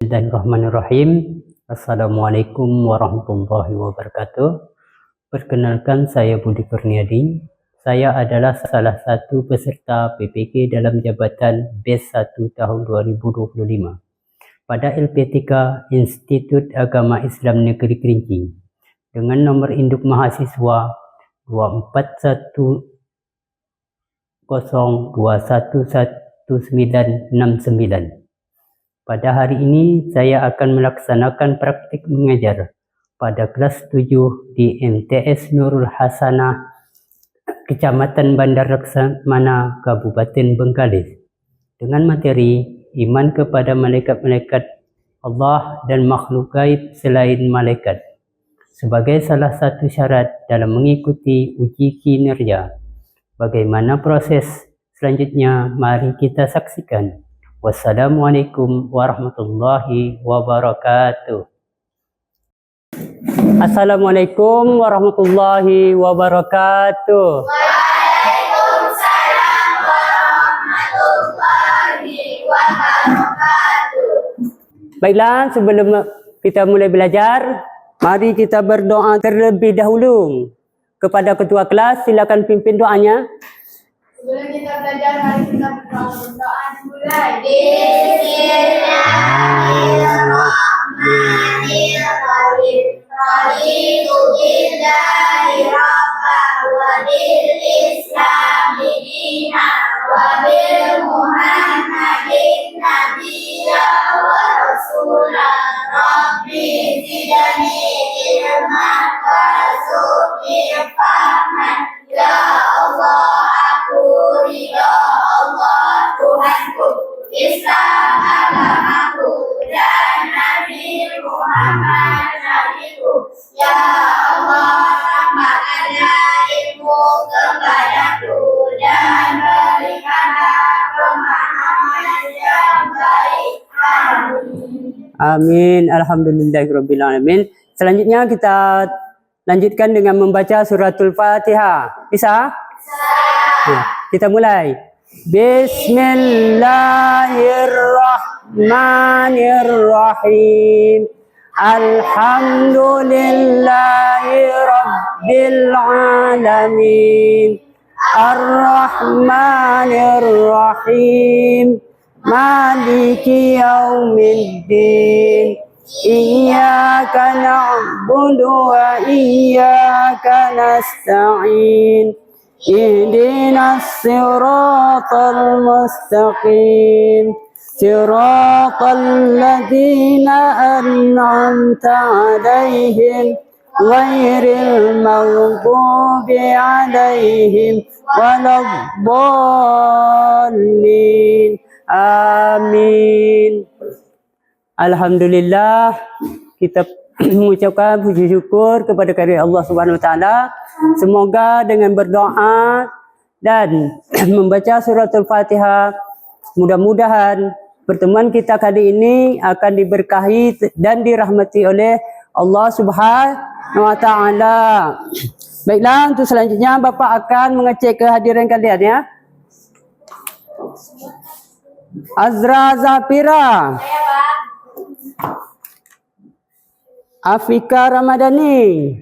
Bismillahirrahmanirrahim. Assalamualaikum warahmatullahi wabarakatuh. Perkenalkan, saya Budi Kurniadi. Saya adalah salah satu peserta PPK dalam jabatan BES 1 tahun 2025 pada LP3 Institut Agama Islam Negeri Kerinci dengan nomor induk mahasiswa 24102111969. Pada hari ini saya akan melaksanakan praktik mengajar pada kelas 7 di MTS Nurul Hasanah, Kecamatan Bandar Laksamana, Kabupaten Bengkalis, dengan materi iman kepada malaikat-malaikat Allah dan makhluk gaib selain malaikat sebagai salah satu syarat dalam mengikuti uji kinerja. Bagaimana proses selanjutnya? Mari kita saksikan. Wassalamualaikum warahmatullahi wabarakatuh. Assalamualaikum warahmatullahi wabarakatuh. Waalaikumsalam warahmatullahi wabarakatuh. Baiklah, sebelum kita mulai belajar, mari kita berdoa terlebih dahulu. Kepada ketua kelas, silakan pimpin doanya. Sebelum kita belajar, mari kita berdoa dimulai. Bismillahirrahmanirrahim. Raditu billahi rabban wa bil islami dinan wa bil muhammadin nabiyyan wa rasulan. Rabbi zidni ilman warzuqni fahman. Ya Allah, aku ridha, Allah Tuhanku, Islam agamaku, dan Nabi Muhammad nabiku. Ya Allah, tambahkanlah ilmu kepadaku dan berikanlah pemahaman yang baik. Amin. Amin. Alhamdulillahirrabbilalamin. Selanjutnya kita lanjutkan dengan membaca suratul Fatihah. Bisa? Ya, kita mulai. Bismillahirrahmanirrahim. Alhamdulillahi rabbil alamin. Ar-Rahmanir-Rahim. Maliki yaumiddin. Iyyaka na'budu wa iyyaka nasta'in. Ihdinas siratal mustaqim. Siratal ladzina an'amta 'alaihim ghairil maghdubi 'alaihim waladdallin. Amin. Alhamdulillah, kita mengucapkan puji syukur kepada kehadirat Allah Subhanahu wa taala. Semoga dengan berdoa dan membaca suratul Fatihah, mudah-mudahan pertemuan kita kali ini akan diberkahi dan dirahmati oleh Allah Subhanahu wa taala. Baiklah, untuk selanjutnya Bapak akan mengecek kehadiran kalian ya. Azra Zafira. Afika Ramadhani.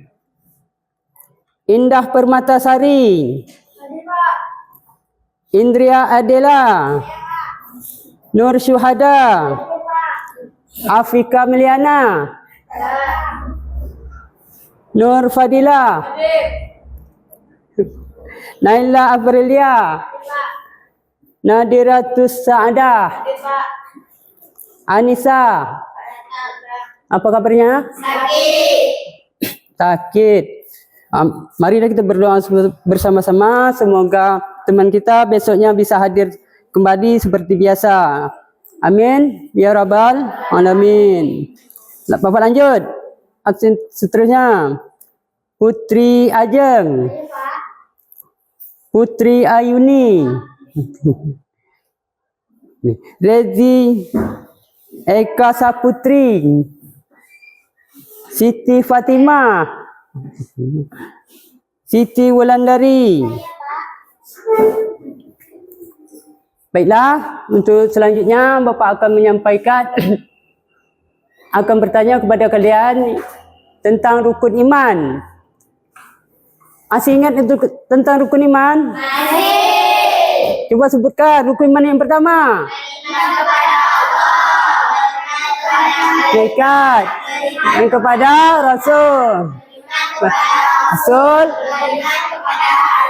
Indah Permatasari. Indria Adela. Nur Syuhada. Afika Miliana. Nur Fadila. Naila Aprilia. Nadiratus Saadah. Anissa. Apa kabarnya? Sakit. Marilah kita berdoa bersama-sama. Semoga teman kita besoknya bisa hadir kembali seperti biasa. Amin. Ya Rabbal Alamin. Bapak lanjut. Absen seterusnya. Putri Ajeng. Putri Ayuni. Rezi Eka Saputri. Siti Fatimah. Siti Wulandari. Baiklah, untuk selanjutnya Bapak akan menyampaikan akan bertanya kepada kalian tentang rukun iman. Masih ingat itu tentang rukun iman? Masih. Coba sebutkan rukun iman yang pertama. Malaikat. Yang kepada Rasul. Rasul.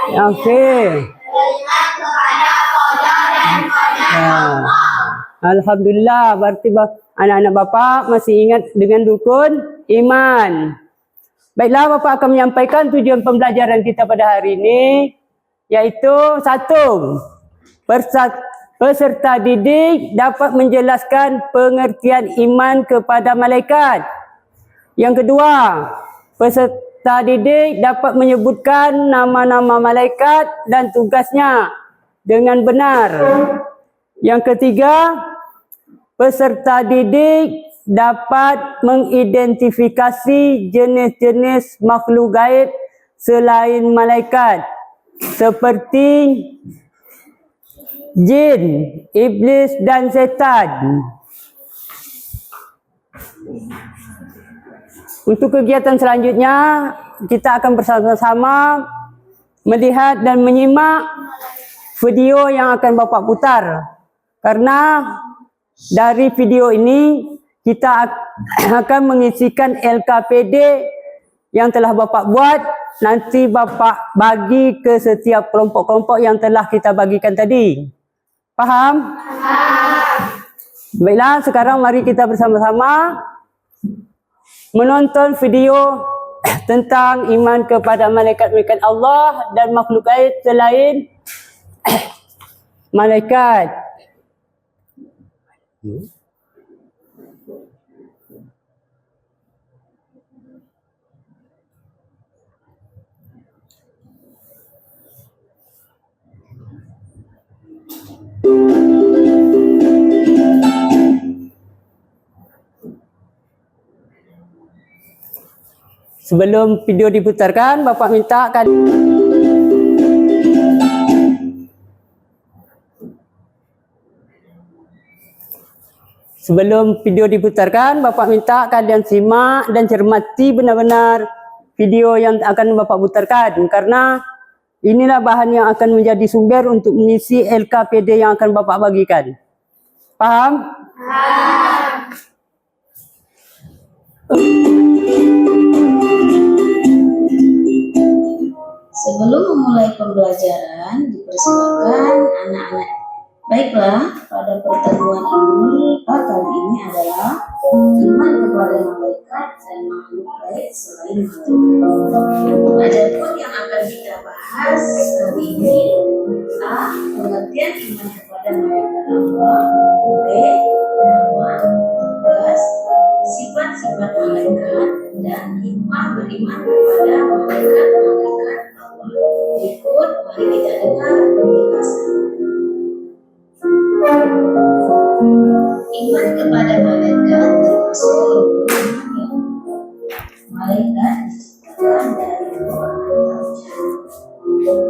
Okey. Alhamdulillah, berarti anak-anak bapa masih ingat dengan rukun iman. Baiklah, bapa akan menyampaikan tujuan pembelajaran kita pada hari ini, yaitu satu, peserta didik dapat menjelaskan pengertian iman kepada malaikat. Yang kedua, peserta didik dapat menyebutkan nama-nama malaikat dan tugasnya dengan benar. Yang ketiga, peserta didik dapat mengidentifikasi jenis-jenis makhluk gaib selain malaikat seperti jin, iblis dan setan. Untuk kegiatan selanjutnya, kita akan bersama-sama melihat dan menyimak video yang akan Bapak putar. Karena dari video ini kita akan mengisikan LKPD yang telah Bapak buat. Nanti Bapak bagi ke setiap kelompok-kelompok yang telah kita bagikan tadi. Faham? Baiklah, sekarang mari kita bersama-sama menonton video tentang iman kepada malaikat-malaikat Allah dan makhluk gaib selain malaikat. Sebelum video diputarkan, Bapak minta kalian simak dan cermati benar-benar video yang akan Bapak putarkan, karena inilah bahan yang akan menjadi sumber untuk mengisi LKPD yang akan Bapak bagikan. Paham? Sebelum memulai pembelajaran, dipersilakan anak-anak. Baiklah, pada pertemuan ini, kali ini adalah iman kepada malaikat dan makhluk gaib selain malaikat. Adapun yang akan kita bahas kali ini, A. Pengertian iman kepada malaikat Allah. B. Nama, tugas, sifat-sifat malaikat, dan hikmah beriman kepada malaikat-malaikat Allah. Berikut, mari kita dengar penjelasan. Iman kepada malaikat termasuk rukun iman yang malaikat diciptakan dari warna hijau.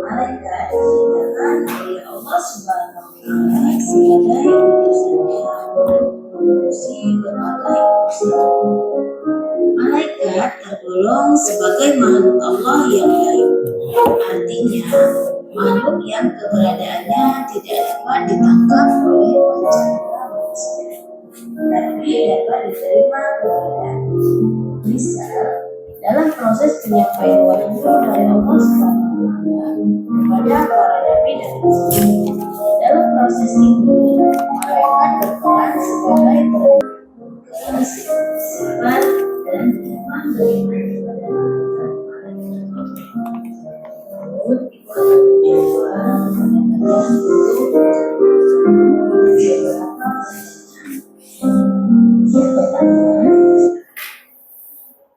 Malaikat diciptakan oleh Allah Subhanahu wa Ta'ala sebagai utusannya mengurusi berbagai urusan. Malaikat tergolong sebagai makhluk Allah yang gaib. Artinya, makhluk yang keberadaannya tidak dapat ditangkap oleh panca manusia, tapi dapat diterima keberadaan. Misal, dalam proses penyampaian wahyu dari Allah SWT kepada para nabi dan rasul, dalam proses itu malaikat berperan sebagai penerima sifat dan hikmah beriman kepada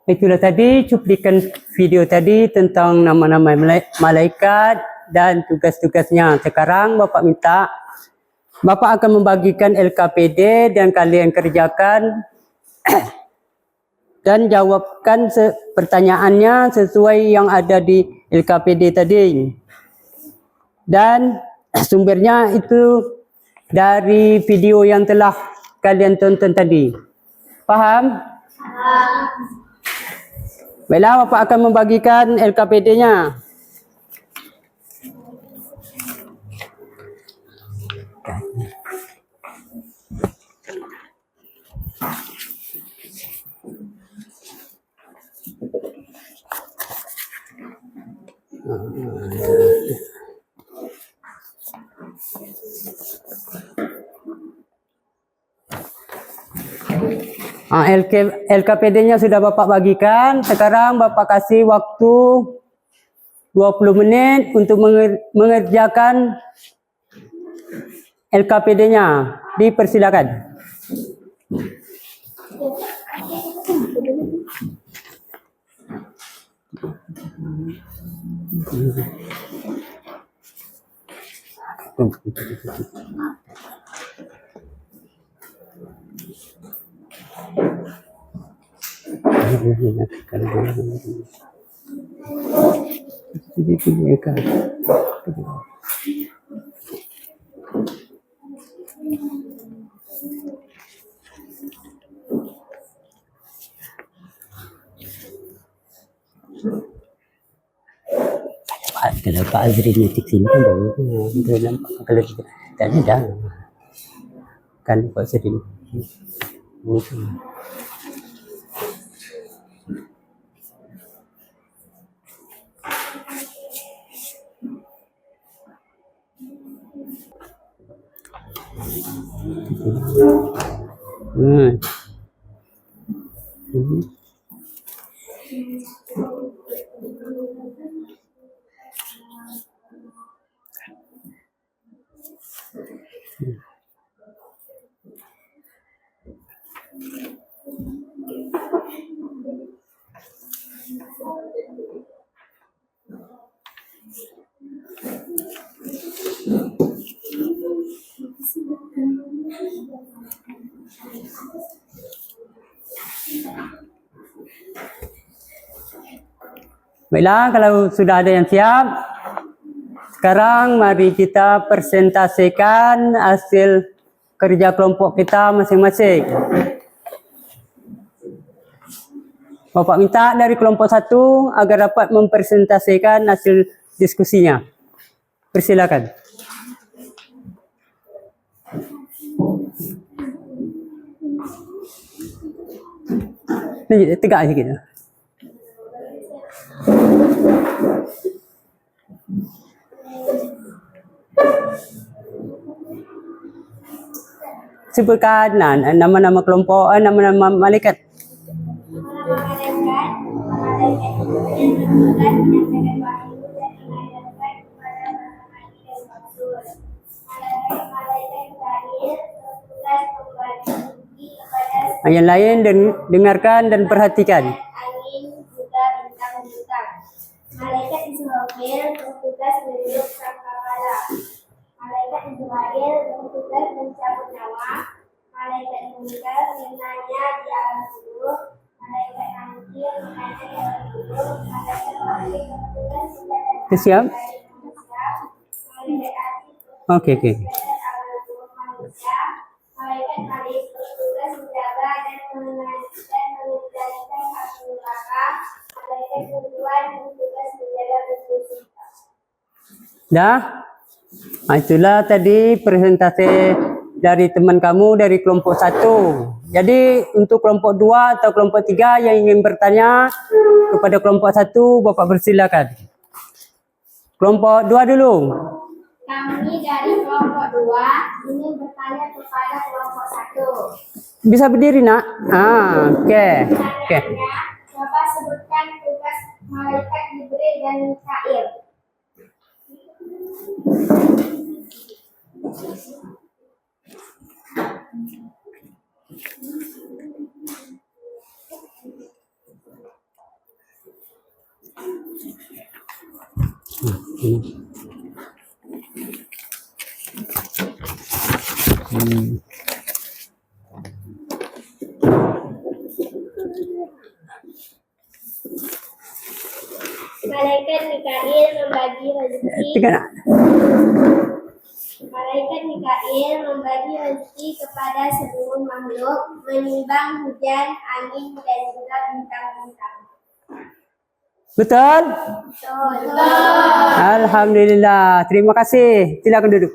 Itulah tadi cuplikan video tadi tentang nama-nama malaikat dan tugas-tugasnya. Sekarang Bapak minta, Bapak akan membagikan LKPD dan kalian kerjakan dan jawabkan pertanyaannya sesuai yang ada di LKPD tadi. Dan sumbernya itu dari video yang telah kalian tonton tadi. Paham? Baiklah, Bapak akan membagikan LKPD-nya. LKPD-nya sudah Bapak bagikan. Sekarang Bapak kasih waktu 20 menit untuk mengerjakan LKPD-nya. Dipersilakan. Kalau Pak Azri nyetik sini kan baru dia nampak kalau tak ada kan Pak Azri. Baiklah, kalau sudah ada yang siap, sekarang mari kita presentasikan hasil kerja kelompok kita masing-masing. Bapak minta dari kelompok 1 agar dapat mempresentasikan hasil diskusinya. Persilakan. Tegak sikit. Sebutkan nama-nama kelompok, nama-nama malaikat. Yang lain dengarkan dan perhatikan. Angin juga bintang-bintang. Malaikat Israfil bertugas menunjuk sangkakala. Malaikat Israel bertugas mencabut nyawa. Malaikat Munkar menanya di alam kubur. Malaikat Nakir menanya di alam kubur. Malaikat Wahid bertugas menjaga Siap? Malaikat Aziz Okey. menjaga alam kubur manusia. Malaikat Malik bertugas menjaga dan mengendalikan api neraka. Malaikat Ridwan bertugas menjaga bersucita. Dah? Itulah tadi presentasi dari teman kamu dari kelompok 1. Jadi untuk kelompok 2 atau kelompok 3 yang ingin bertanya kepada kelompok 1, Bapak persilakan. Kelompok 2 dulu. Kami dari kelompok 2 ingin bertanya kepada kelompok 1. Bisa berdiri, Nak? Okey. Pertanyaannya, Bapak sebutkan tugas malaikat Jibril dan Mikail. Malaikat Mikail membagi rezeki. Malaikat Mikail membagi rezeki kepada seluruh makhluk, menimbang hujan, angin, dan juga bintang-bintang. Betul? Betul. Alhamdulillah. Terima kasih. Silakan duduk.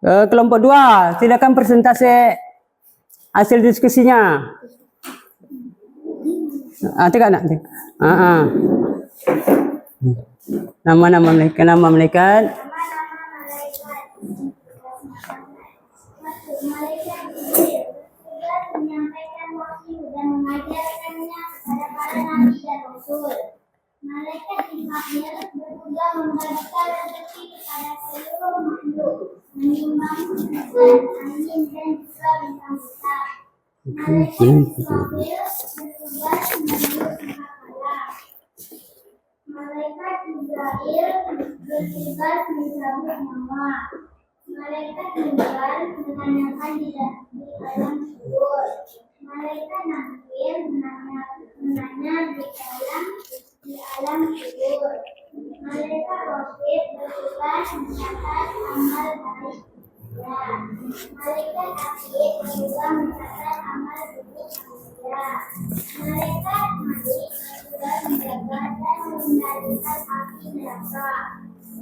Kelompok 2, silakan presentasi hasil diskusinya. Tengok nak. Nama-nama malaikat. Nama-nama malaikat. Malaikat Jibril tugas menyampaikan wahyu dan mengajarkannya kepada para nabi dan rasul. Malaikat Ismail bertugas membagikan rezeki kepada seluruh makhluk, menimbang hujan, angin, dan juga bintang-bintang. Malaikat Ismail bertugas menurut kepala. Malaikat Israel bertugas mencabut nyawa. Malaikat Mungkar menanyakan di alam kubur. Malaikat Nakir menanya di alam kubur. Malaikat Rokib bertugas mencatat amal baik. Ya. Malaikat Atid bertugas mencatat amal buruk. Ya. Malaikat Malik bertugas menjaga dan mengendalikan api neraka.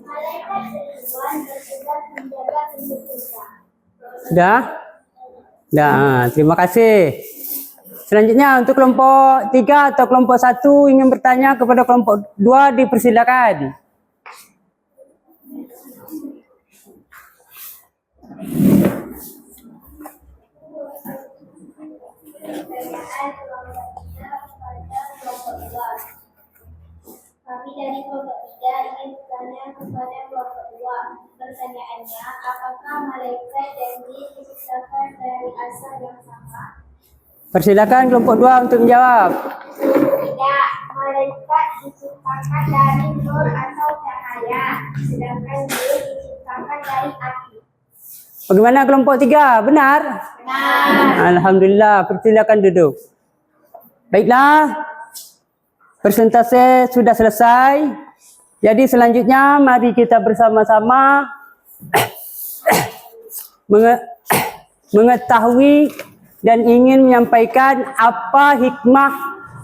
Malaikat Ridwan bertugas menjaga pintu surga. Dah? Dah. Terima kasih. Selanjutnya untuk kelompok 3 atau kelompok 1 ingin bertanya kepada kelompok 2 dipersilakan. Kami dari kelompok 3 ingin bertanya kepada kelompok 2. Pertanyaannya, apakah malaikat dan jin diciptakan dari asal yang sama? Persilakan kelompok 2 untuk menjawab. Tidak, malaikat diciptakan dari nur atau cahaya, sedangkan jin diciptakan dari api. Bagaimana kelompok 3? Benar? Benar. Alhamdulillah. Persilakan duduk. Baiklah. Presentasi sudah selesai. Jadi selanjutnya mari kita bersama-sama mengetahui dan ingin menyampaikan apa hikmah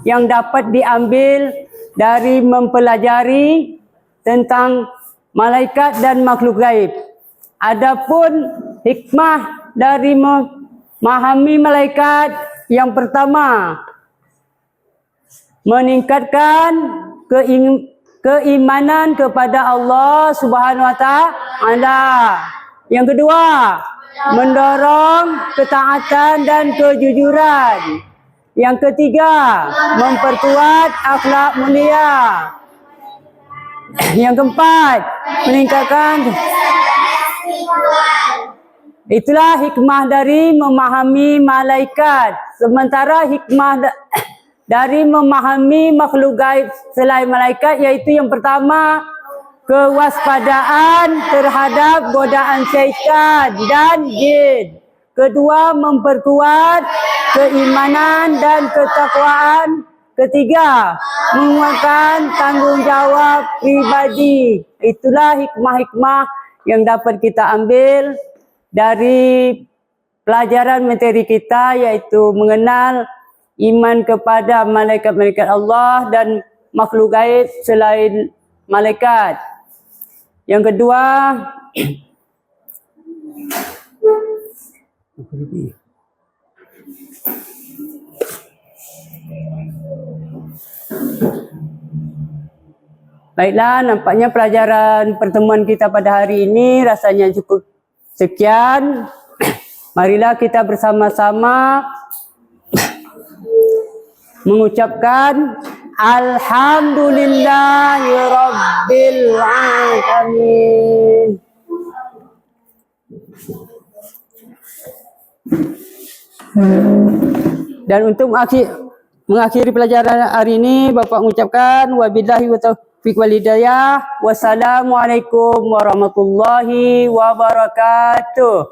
yang dapat diambil dari mempelajari tentang malaikat dan makhluk gaib. Adapun hikmah dari memahami malaikat, yang pertama, meningkatkan keimanan kepada Allah Subhanahu wa taala. Yang kedua, mendorong ketaatan dan kejujuran. Yang ketiga, memperkuat akhlak mulia. Yang keempat, meningkatkan. Itulah hikmah dari memahami malaikat. Sementara hikmah dari memahami makhluk gaib selain malaikat, yaitu yang pertama, kewaspadaan terhadap godaan syaitan dan jin. Kedua, memperkuat keimanan dan ketakwaan. Ketiga, menguatkan tanggungjawab pribadi. Itulah hikmah-hikmah yang dapat kita ambil dari pelajaran materi kita, yaitu mengenal iman kepada malaikat-malaikat Allah dan makhluk gaib selain malaikat. Yang kedua, baiklah, nampaknya pelajaran pertemuan kita pada hari ini rasanya cukup sekian. Marilah kita bersama-sama mengucapkan Alhamdulillahirabbil alamin. Dan untuk mengakhiri pelajaran hari ini, Bapak mengucapkan wabillahi wa taufiq wal hidayah. Wassalamualaikum warahmatullahi wabarakatuh.